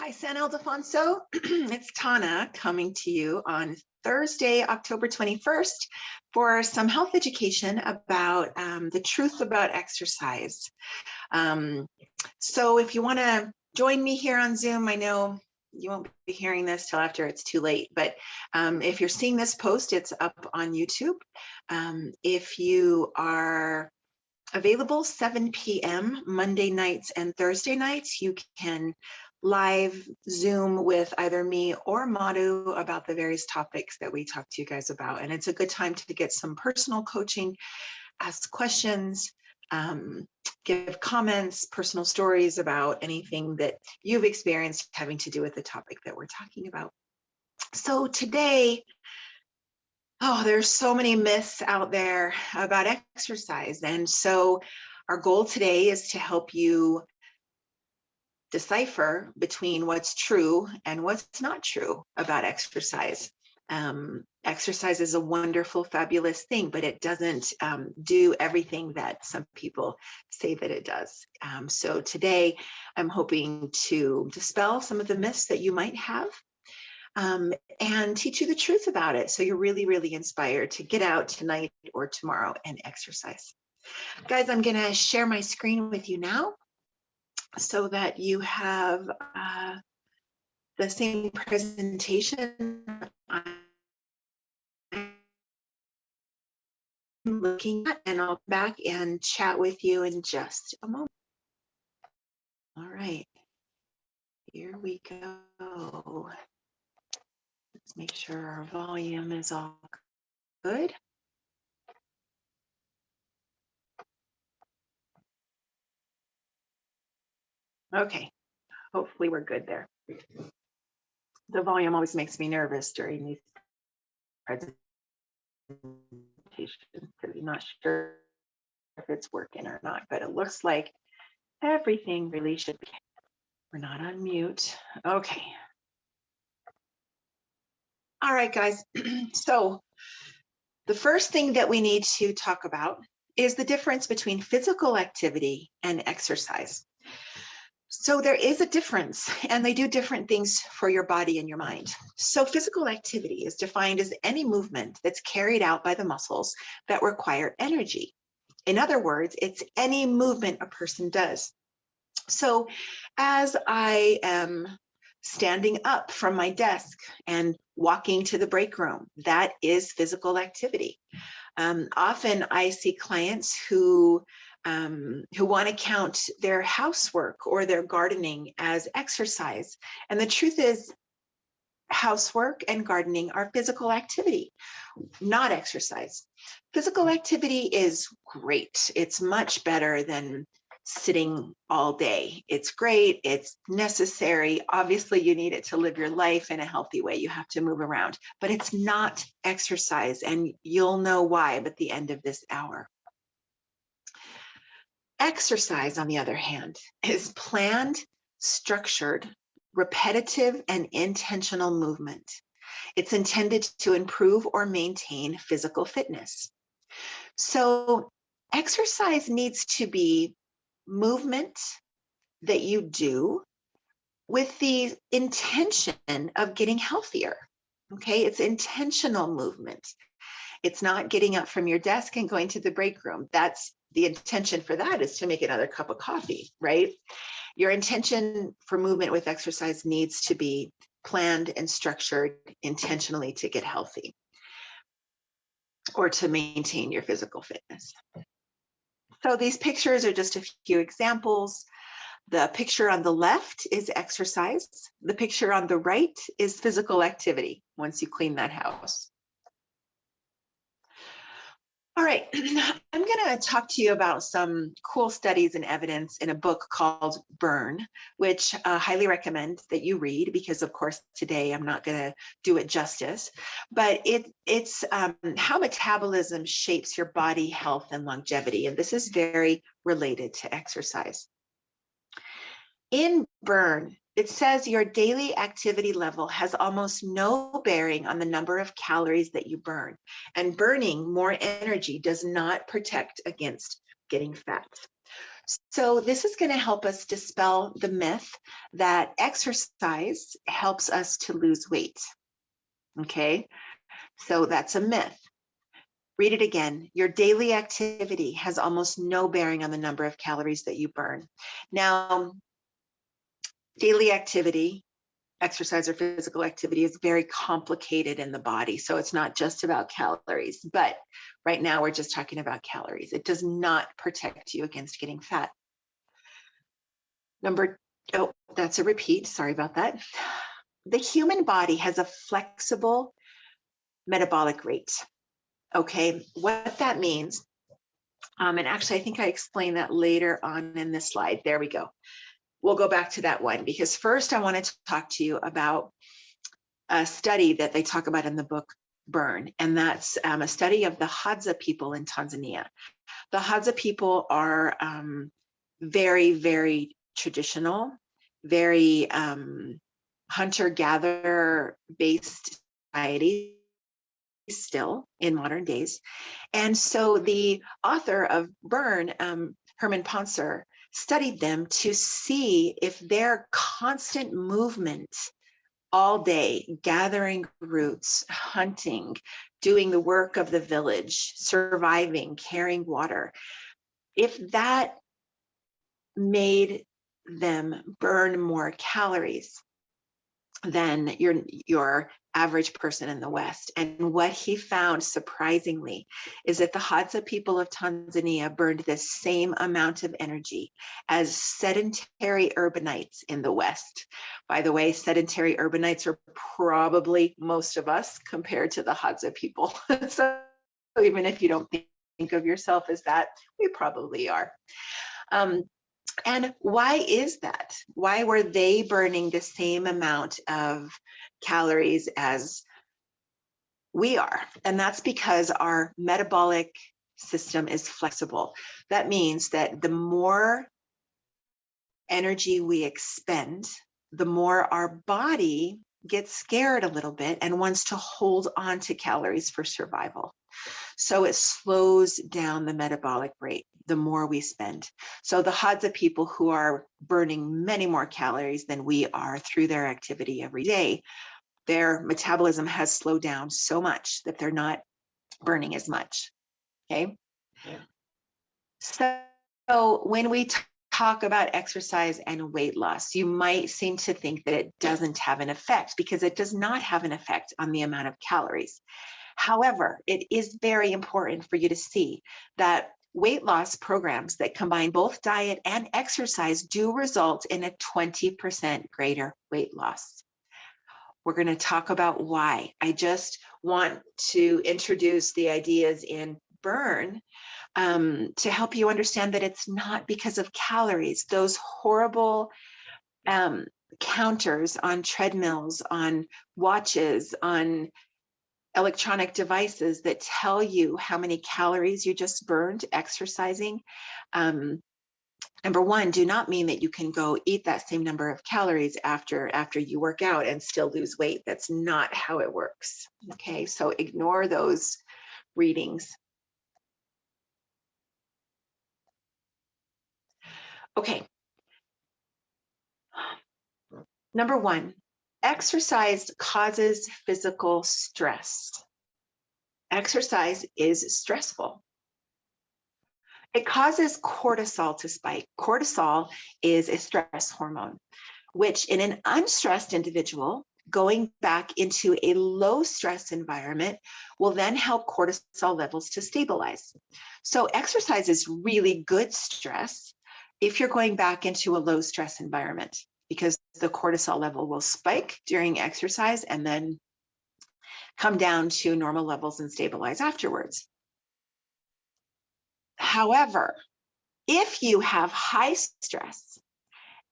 Hi, San Ildefonso. It's Tana coming to you on Thursday, October 21st for some health education about the truth about exercise. So if you want to join me here on Zoom, I know you won't be hearing this till after it's too late, but if you're seeing this post, it's up on YouTube. If you are available 7 p.m. Monday nights and Thursday nights, you can live Zoom with either me or Madhu about the various topics that we talk to you guys about. And it's a good time to get some personal coaching, ask questions, give comments, personal stories about anything that you've experienced having to do with the topic that we're talking about. So today, there's so many myths out there about exercise. And so our goal today is to help you decipher between what's true and what's not true about exercise. Exercise is a wonderful, fabulous thing, but it doesn't do everything that some people say that it does. So today I'm hoping to dispel some of the myths that you might have and teach you the truth about it. So you're really, really inspired to get out tonight or tomorrow and exercise. Guys, I'm gonna share my screen with you now so that you have the same presentation I'm looking at, and I'll come back and chat with you in just a moment. All right, here we go. Let's make sure our volume is all good. Okay, hopefully we're good there. The volume always makes me nervous during these presentations because I'm not sure if it's working or not, but it looks like everything really should be. We're not on mute. Okay. All right, guys. So the first thing that we need to talk about is the difference between physical activity and exercise. So there is a difference, and they do different things for your body and your mind. So physical activity is defined as any movement that's carried out by the muscles that require energy. In other words, it's any movement a person does. So as I am standing up from my desk and walking to the break room, that is physical activity. Often I see clients who want to count their housework or their gardening as exercise. And the truth is, housework and gardening are physical activity, not exercise. Physical activity is great. It's much better than sitting all day. It's great. It's necessary. Obviously, you need it to live your life in a healthy way. You have to move around, but it's not exercise. And you'll know why at the end of this hour. Exercise, on the other hand, is planned, structured, repetitive, and intentional movement. It's intended to improve or maintain physical fitness. So exercise needs to be movement that you do with the intention of getting healthier. Okay, it's intentional movement. It's not getting up from your desk and going to the break room. That's the intention for that is to make another cup of coffee, right? Your intention for movement with exercise needs to be planned and structured intentionally to get healthy or to maintain your physical fitness. So these pictures are just a few examples. The picture on the left is exercise. The picture on the right is physical activity once you clean that house. All right, I'm going to talk to you about some cool studies and evidence in a book called Burn, which I highly recommend that you read because, of course, today I'm not going to do it justice, but it's how metabolism shapes your body health and longevity, and this is very related to exercise. In Burn, it says your daily activity level has almost no bearing on the number of calories that you burn, and burning more energy does not protect against getting fat. So this is going to help us dispel the myth that exercise helps us to lose weight. Okay, so that's a myth. Read it again. Your daily activity has almost no bearing on the number of calories that you burn. Now, daily activity, exercise or physical activity, is very complicated in the body. So it's not just about calories, but right now we're just talking about calories. It does not protect you against getting fat. Oh, that's a repeat. Sorry about that. The human body has a flexible metabolic rate. Okay, what that means, and actually I think I explained that later on in this slide. There we go. We'll go back to that one because first I wanted to talk to you about a study that they talk about in the book Burn, and that's a study of the Hadza people in Tanzania. The Hadza people are very, very traditional, very hunter-gatherer based society still in modern days. And so the author of Burn, Herman Poncer, studied them to see if their constant movement all day, gathering roots, hunting, doing the work of the village, surviving, carrying water, if that made them burn more calories than your average person in the West. And what he found, surprisingly, is that the Hadza people of Tanzania burned the same amount of energy as sedentary urbanites in the West. By the way, sedentary urbanites are probably most of us compared to the Hadza people. So even if you don't think of yourself as that, we probably are. And why is that? Why were they burning the same amount of calories as we are? And that's because our metabolic system is flexible. That means that the more energy we expend, the more our body gets scared a little bit and wants to hold on to calories for survival. So it slows down the metabolic rate the more we spend. So the Hadza people, who are burning many more calories than we are through their activity every day, their metabolism has slowed down so much that they're not burning as much. Okay. Yeah. So when we talk about exercise and weight loss, you might seem to think that it doesn't have an effect, because it does not have an effect on the amount of calories. However, it is very important for you to see that weight loss programs that combine both diet and exercise do result in a 20% greater weight loss. We're going to talk about why. I just want to introduce the ideas in Burn to help you understand that it's not because of calories. Those horrible counters on treadmills, on watches, on electronic devices that tell you how many calories you just burned exercising. Number one, do not mean that you can go eat that same number of calories after you work out and still lose weight. That's not how it works. Okay, so ignore those readings. Okay. Number one, exercise causes physical stress. Exercise is stressful. It causes cortisol to spike. Cortisol is a stress hormone, which in an unstressed individual, going back into a low stress environment will then help cortisol levels to stabilize. So exercise is really good stress if you're going back into a low stress environment, because the cortisol level will spike during exercise and then come down to normal levels and stabilize afterwards. However, if you have high stress,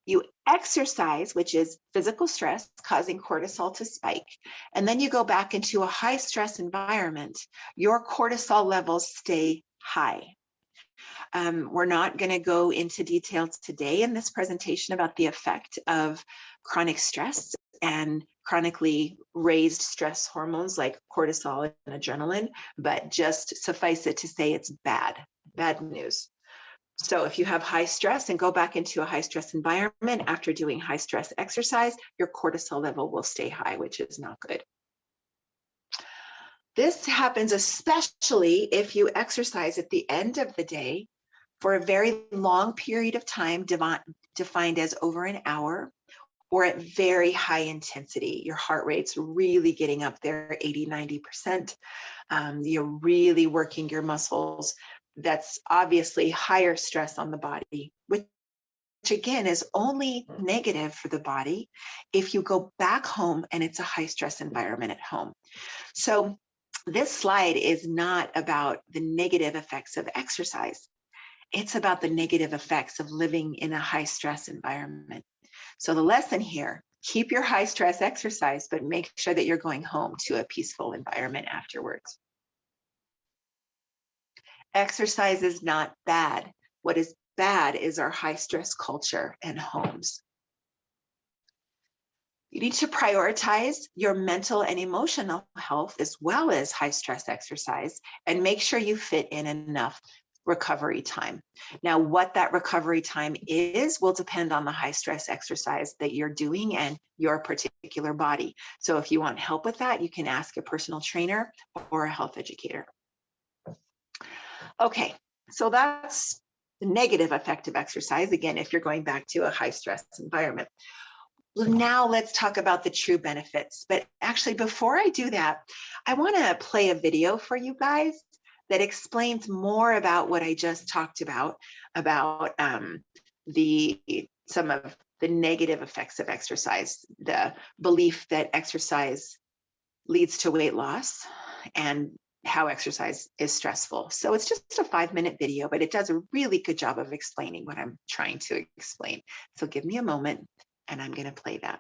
you exercise, which is physical stress causing cortisol to spike, and then you go back into a high stress environment, your cortisol levels stay high. We're not going to go into details today in this presentation about the effect of chronic stress and chronically raised stress hormones like cortisol and adrenaline, but just suffice it to say it's bad news. So if you have high stress and go back into a high stress environment after doing high stress exercise, your cortisol level will stay high, which is not good. This happens especially if you exercise at the end of the day for a very long period of time, defined as over an hour, or at very high intensity. Your heart rate's really getting up there, 80, 90%. You're really working your muscles. That's obviously higher stress on the body, which again is only negative for the body if you go back home and it's a high stress environment at home. So this slide is not about the negative effects of exercise. It's about the negative effects of living in a high stress environment. So the lesson here, keep your high stress exercise, but make sure that you're going home to a peaceful environment afterwards. Exercise is not bad. What is bad is our high stress culture and homes. You need to prioritize your mental and emotional health as well as high stress exercise, and make sure you fit in enough recovery time. Now, what that recovery time is will depend on the high stress exercise that you're doing and your particular body. So if you want help with that, you can ask a personal trainer or a health educator. Okay, so that's the negative effect of exercise, again, if you're going back to a high stress environment. Well, now let's talk about the true benefits. But actually, before I do that, I want to play a video for you guys that explains more about what I just talked about some of the negative effects of exercise, the belief that exercise leads to weight loss, and how exercise is stressful. So it's just a 5-minute video, but it does a really good job of explaining what I'm trying to explain. So give me a moment and I'm going to play that.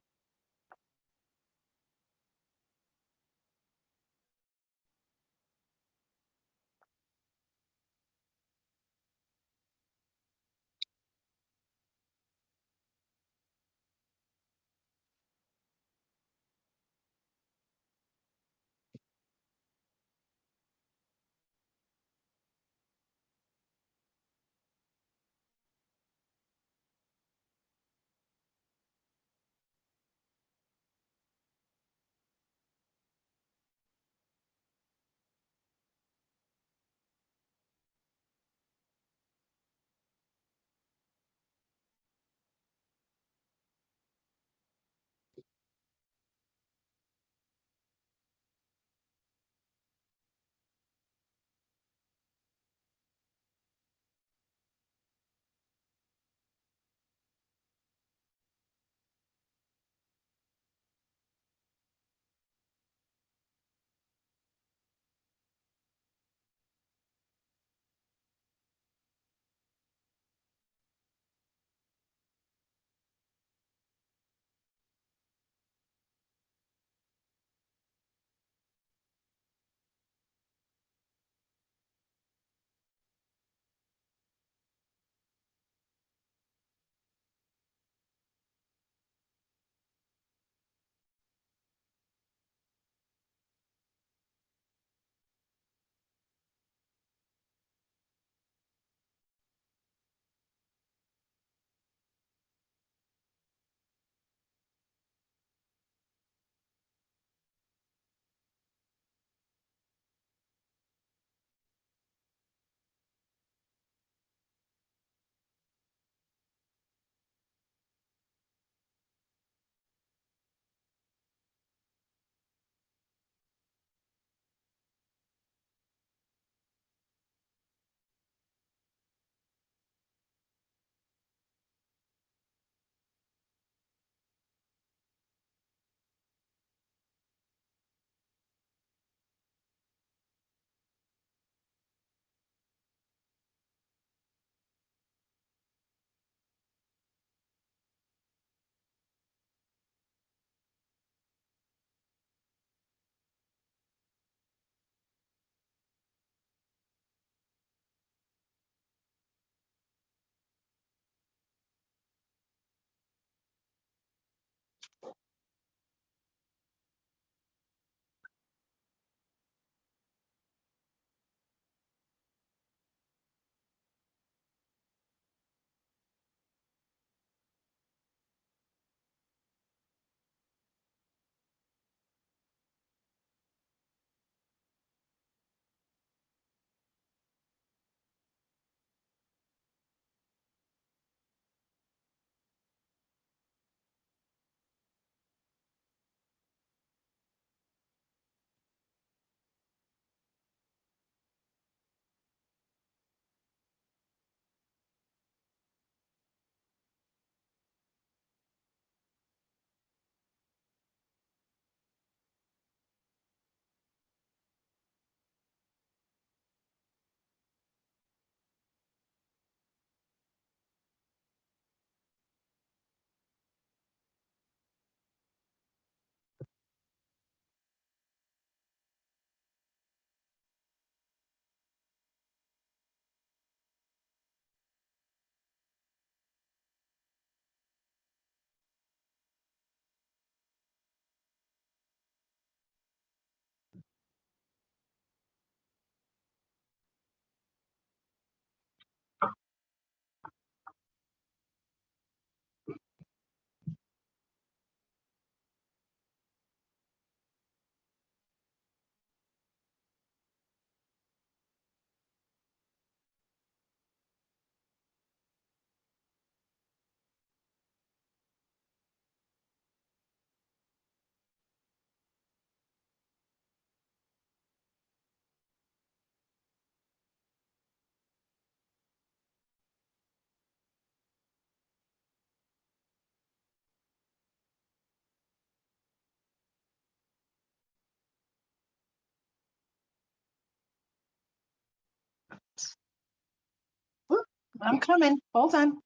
I'm coming. Hold on.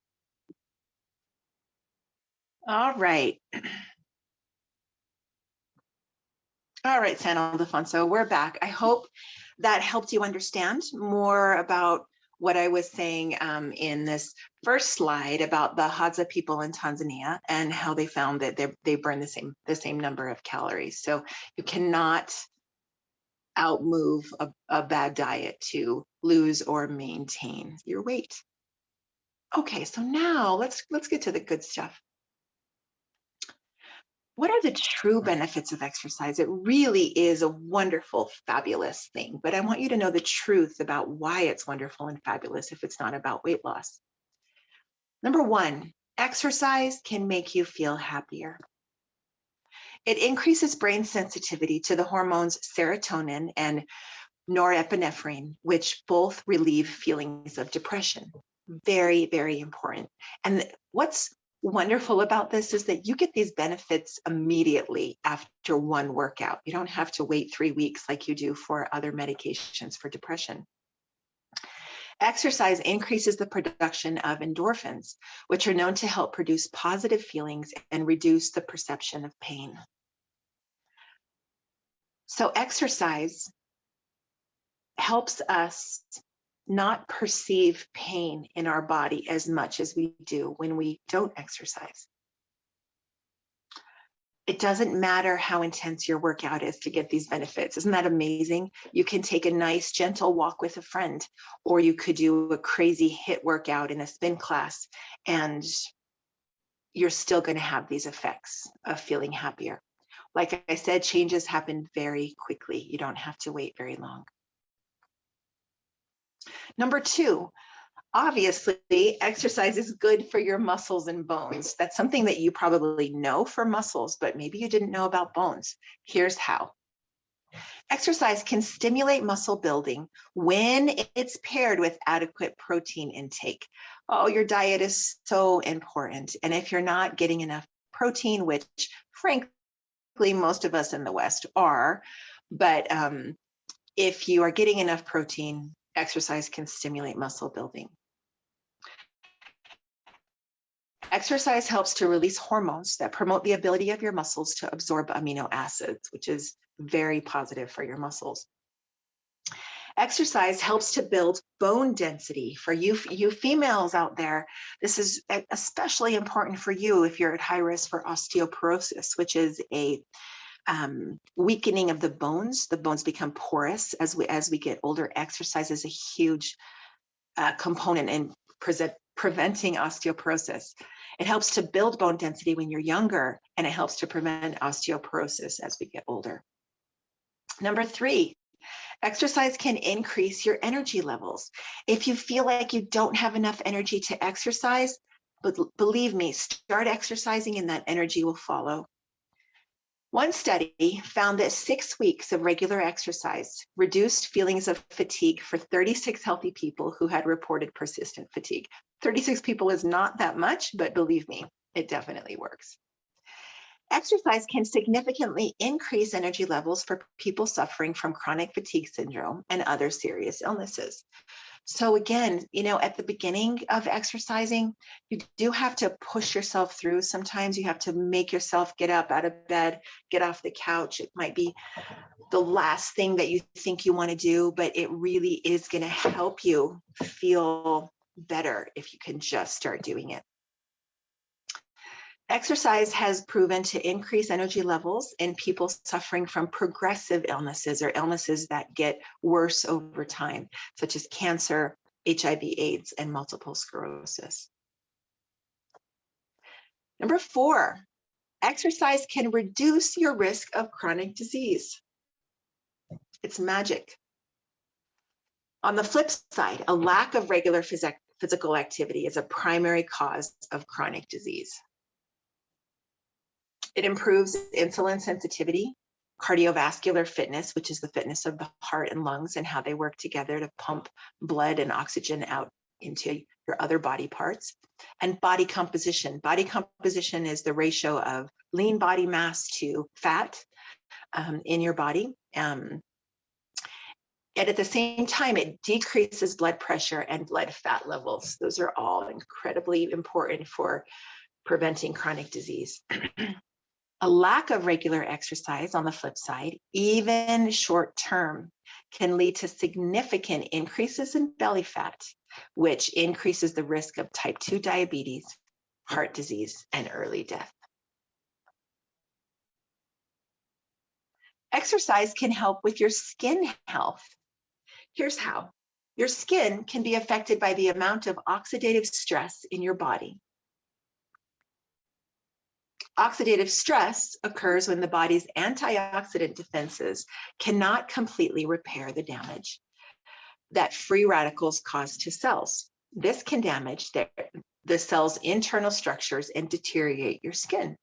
All right. All right, San Ildefonso, we're back. I hope that helped you understand more about what I was saying in this first slide about the Hadza people in Tanzania and how they found that they burn the same number of calories. So you cannot outmove a bad diet to lose or maintain your weight. Okay, so now let's get to the good stuff. What are the true benefits of exercise? It really is a wonderful, fabulous thing, but I want you to know the truth about why it's wonderful and fabulous if it's not about weight loss. Number one, exercise can make you feel happier. It increases brain sensitivity to the hormones serotonin and norepinephrine, which both relieve feelings of depression. Very, very important. And what's wonderful about this is that you get these benefits immediately after one workout. You don't have to wait 3 weeks like you do for other medications for depression. Exercise increases the production of endorphins, which are known to help produce positive feelings and reduce the perception of pain. So exercise helps us not perceive pain in our body as much as we do when we don't exercise. It doesn't matter how intense your workout is to get these benefits. Isn't that amazing? You can take a nice, gentle walk with a friend, or you could do a crazy HIIT workout in a spin class, and you're still going to have these effects of feeling happier. Like I said, changes happen very quickly. You don't have to wait very long. Number two, obviously, exercise is good for your muscles and bones. That's something that you probably know for muscles, but maybe you didn't know about bones. Here's how. Exercise can stimulate muscle building when it's paired with adequate protein intake. Oh, your diet is so important. And if you're not getting enough protein, which frankly, most of us in the West are, but if you are getting enough protein, exercise can stimulate muscle building. Exercise helps to release hormones that promote the ability of your muscles to absorb amino acids, which is very positive for your muscles. Exercise helps to build bone density. For you females out there, this is especially important for you if you're at high risk for osteoporosis, which is a weakening of the bones. The bones become porous as we get older. Exercise is a huge component in preventing osteoporosis. It helps to build bone density when you're younger, and it helps to prevent osteoporosis as we get older. Number three, exercise can increase your energy levels. If you feel like you don't have enough energy to exercise, but believe me, start exercising and that energy will follow. One study found that 6 weeks of regular exercise reduced feelings of fatigue for 36 healthy people who had reported persistent fatigue. 36 people is not that much, but believe me, it definitely works. Exercise can significantly increase energy levels for people suffering from chronic fatigue syndrome and other serious illnesses. So again, at the beginning of exercising, you do have to push yourself through. Sometimes you have to make yourself get up out of bed, get off the couch. It might be the last thing that you think you want to do, but it really is going to help you feel better if you can just start doing it. Exercise has proven to increase energy levels in people suffering from progressive illnesses or illnesses that get worse over time, such as cancer, HIV/AIDS, and multiple sclerosis. Number four, exercise can reduce your risk of chronic disease. It's magic. On the flip side, a lack of regular physical activity is a primary cause of chronic disease. It improves insulin sensitivity, cardiovascular fitness, which is the fitness of the heart and lungs and how they work together to pump blood and oxygen out into your other body parts, and body composition. Body composition is the ratio of lean body mass to fat in your body. And at the same time, it decreases blood pressure and blood fat levels. Those are all incredibly important for preventing chronic disease. A lack of regular exercise, on the flip side, even short term, can lead to significant increases in belly fat, which increases the risk of type 2 diabetes, heart disease, and early death. Exercise can help with your skin health. Here's how. Your skin can be affected by the amount of oxidative stress in your body. Oxidative stress occurs when the body's antioxidant defenses cannot completely repair the damage that free radicals cause to cells. This can damage the cell's internal structures and deteriorate your skin.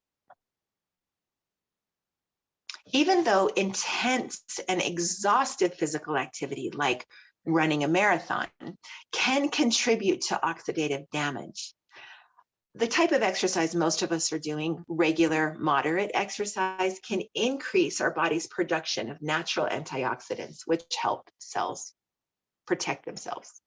Even though intense and exhaustive physical activity like running a marathon can contribute to oxidative damage, the type of exercise most of us are doing, regular, moderate exercise, can increase our body's production of natural antioxidants, which help cells protect themselves.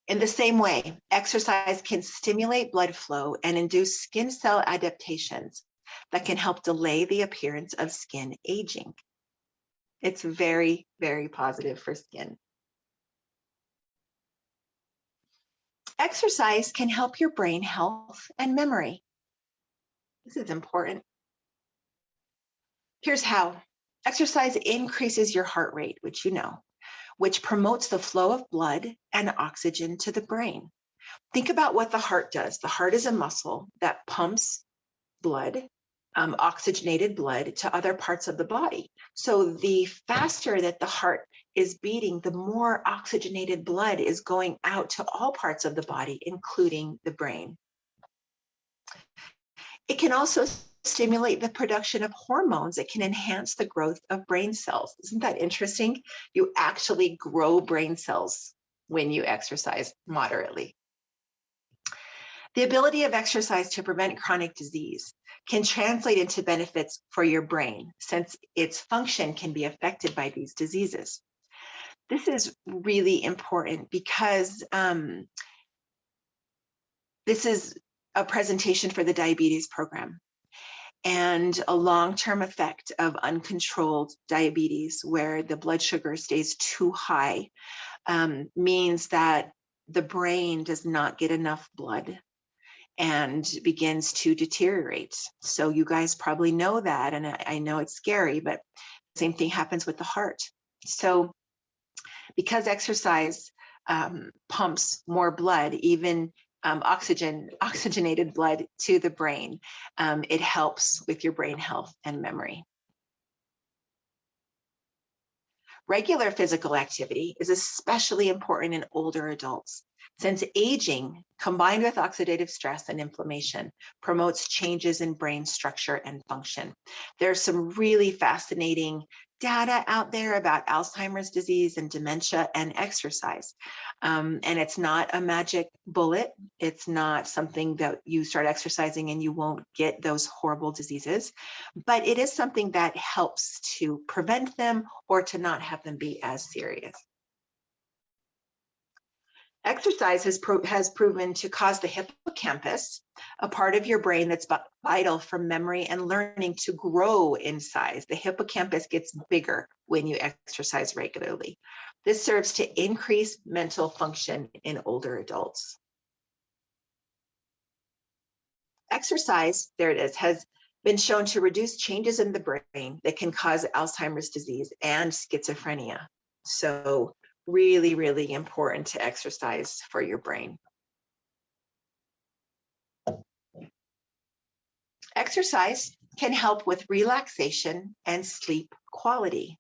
In the same way, exercise can stimulate blood flow and induce skin cell adaptations that can help delay the appearance of skin aging. It's very, very positive for skin. Exercise can help your brain health and memory. This is important. Here's how. Exercise increases your heart rate, which you know, which promotes the flow of blood and oxygen to the brain. Think about what the heart does. The heart is a muscle that pumps blood, oxygenated blood, to other parts of the body. So the faster that the heart is beating, the more oxygenated blood is going out to all parts of the body, including the brain. It can also stimulate the production of hormones that can enhance the growth of brain cells. Isn't that interesting? You actually grow brain cells when you exercise moderately. The ability of exercise to prevent chronic disease can translate into benefits for your brain, since its function can be affected by these diseases. This is really important because this is a presentation for the diabetes program. And a long-term effect of uncontrolled diabetes, where the blood sugar stays too high, means that the brain does not get enough blood and begins to deteriorate. So you guys probably know that, and I know it's scary, but the same thing happens with the heart. So because exercise pumps more blood, even oxygenated blood to the brain, it helps with your brain health and memory. Regular physical activity is especially important in older adults, since aging, combined with oxidative stress and inflammation, promotes changes in brain structure and function. There's some really fascinating data out there about Alzheimer's disease and dementia and exercise. And it's not a magic bullet. It's not something that you start exercising and you won't get those horrible diseases, but it is something that helps to prevent them or to not have them be as serious. Exercise has proven to cause the hippocampus, a part of your brain that's vital for memory and learning, to grow in size. The hippocampus gets bigger when you exercise regularly. This serves to increase mental function in older adults. Exercise, there it is, has been shown to reduce changes in the brain that can cause Alzheimer's disease and schizophrenia. So really, really important to exercise for your brain. Exercise can help with relaxation and sleep quality.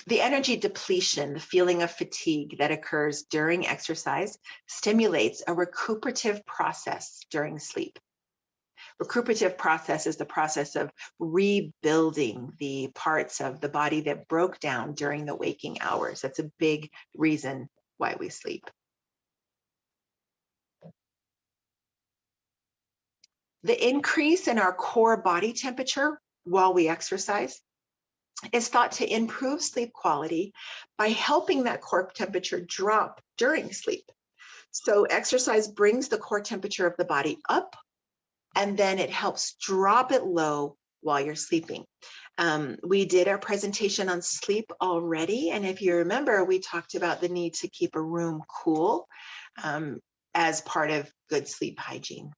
The energy depletion, the feeling of fatigue that occurs during exercise, stimulates a recuperative process during sleep. Recuperative process is the process of rebuilding the parts of the body that broke down during the waking hours. That's a big reason why we sleep. The increase in our core body temperature while we exercise is thought to improve sleep quality by helping that core temperature drop during sleep. So exercise brings the core temperature of the body up, and then it helps drop it low while you're sleeping. We did our presentation on sleep already, and if you remember, we talked about the need to keep a room cool as part of good sleep hygiene.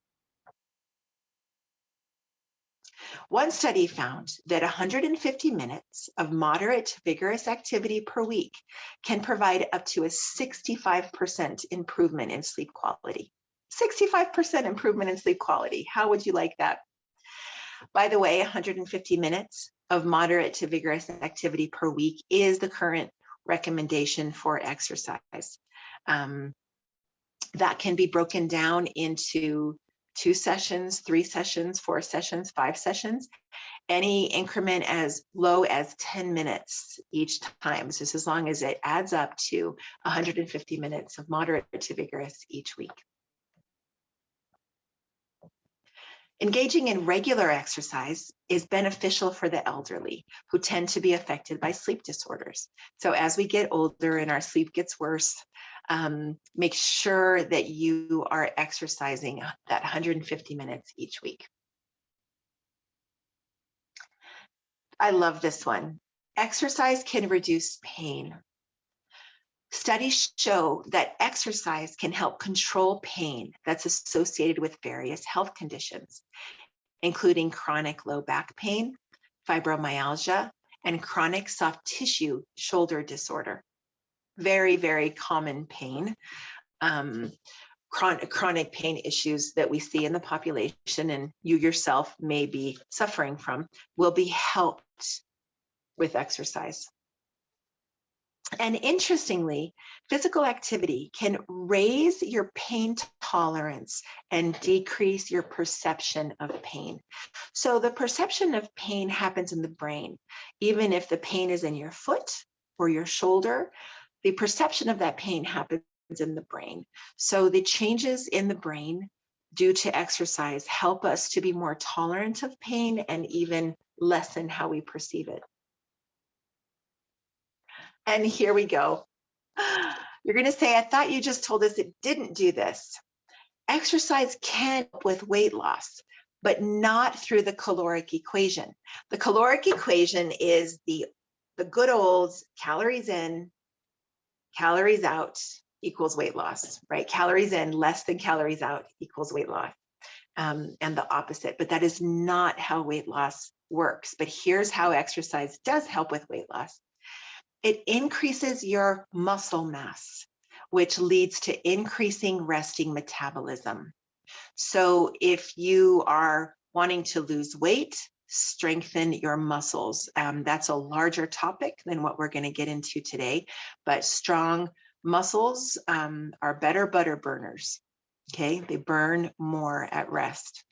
One study found that 150 minutes of moderate to vigorous activity per week can provide up to a 65% improvement in sleep quality. 65% improvement in sleep quality. How would you like that? By the way, 150 minutes of moderate to vigorous activity per week is the current recommendation for exercise. That can be broken down into 2 sessions, 3 sessions, 4 sessions, 5 sessions, any increment as low as 10 minutes each time, just as long as it adds up to 150 minutes of moderate to vigorous each week. Engaging in regular exercise is beneficial for the elderly who tend to be affected by sleep disorders. So as we get older and our sleep gets worse, make sure that you are exercising that 150 minutes each week. I love this one. Exercise can reduce pain. Studies show that exercise can help control pain that's associated with various health conditions, including chronic low back pain, fibromyalgia, and chronic soft tissue shoulder disorder. Very, very common pain, chronic pain issues that we see in the population, and you yourself may be suffering from, will be helped with exercise. And interestingly, physical activity can raise your pain tolerance and decrease your perception of pain. So the perception of pain happens in the brain. Even if the pain is in your foot or your shoulder, the perception of that pain happens in the brain. So the changes in the brain due to exercise help us to be more tolerant of pain and even lessen how we perceive it. And here we go. You're going to say, I thought you just told us it didn't do this. Exercise can help with weight loss, but not through the caloric equation. The caloric equation is the good old calories in, calories out equals weight loss, right? Calories in less than calories out equals weight loss, and the opposite. But that is not how weight loss works. But here's how exercise does help with weight loss. It increases your muscle mass, which leads to increasing resting metabolism. So if you are wanting to lose weight, strengthen your muscles. That's a larger topic than what we're going to get into today, but strong muscles are better butter burners. Okay, they burn more at rest.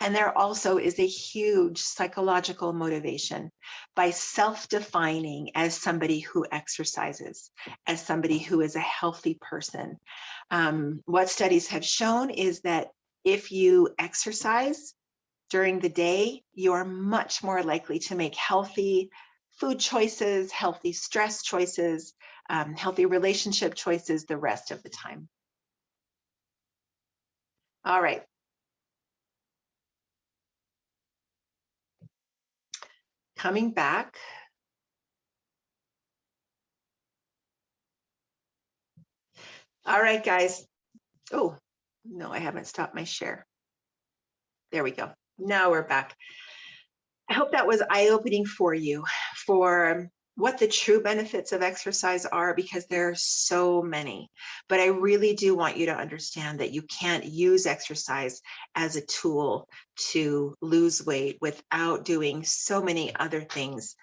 And there also is a huge psychological motivation by self-defining as somebody who exercises, as somebody who is a healthy person. What studies have shown is that if you exercise during the day, you are much more likely to make healthy food choices, healthy stress choices, healthy relationship choices the rest of the time. All right. Coming back. All right, guys. Oh, no, I haven't stopped my share. There we go. Now we're back. I hope that was eye-opening for you for what the true benefits of exercise are, because there are so many. But I really do want you to understand that you can't use exercise as a tool to lose weight without doing so many other things.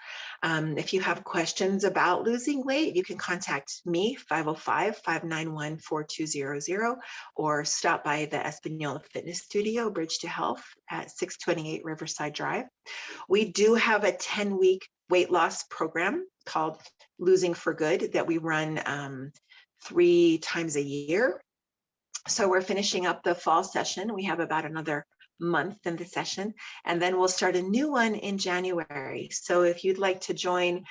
If you have questions about losing weight, you can contact me, 505-591-4200, or stop by the Espanola Fitness Studio, Bridge to Health at 628 Riverside Drive. We do have a 10-week weight loss program called Losing for Good that we run 3 times a year. So we're finishing up the fall session. We have about another month in the session, and then we'll start a new one in January. So if you'd like to join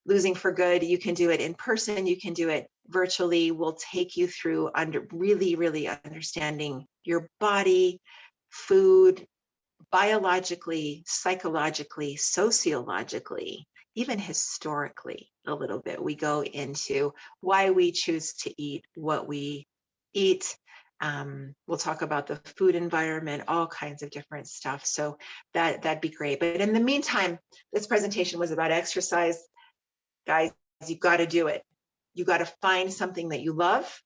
Losing for Good, you can do it in person, you can do it virtually. We'll take you through really understanding your body, food, biologically, psychologically, sociologically, even historically a little bit. We go into why we choose to eat what we eat. We'll talk about the food environment, all kinds of different stuff. So that'd be great. But in the meantime, this presentation was about exercise. Guys, you've got to do it. You got to find something that you love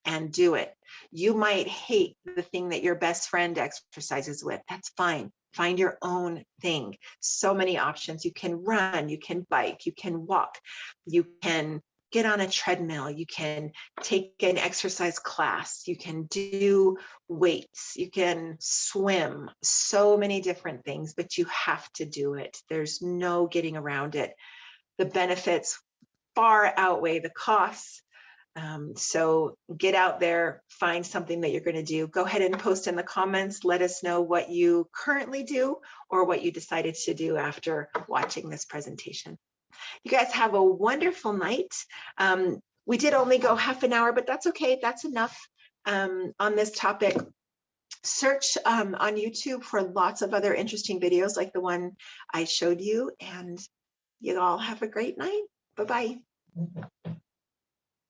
and do it. You might hate the thing that your best friend exercises with. That's fine. Find your own thing. So many options. You can run, you can bike, you can walk, you can get on a treadmill, you can take an exercise class, you can do weights, you can swim, so many different things, but you have to do it. There's no getting around it. The benefits far outweigh the costs. So get out there, find something that you're going to do. Go ahead and post in the comments. Let us know what you currently do or what you decided to do after watching this presentation. You guys have a wonderful night. We did only go half an hour, but that's okay. That's enough on this topic. Search on YouTube for lots of other interesting videos like the one I showed you, and you all have a great night. Bye-bye.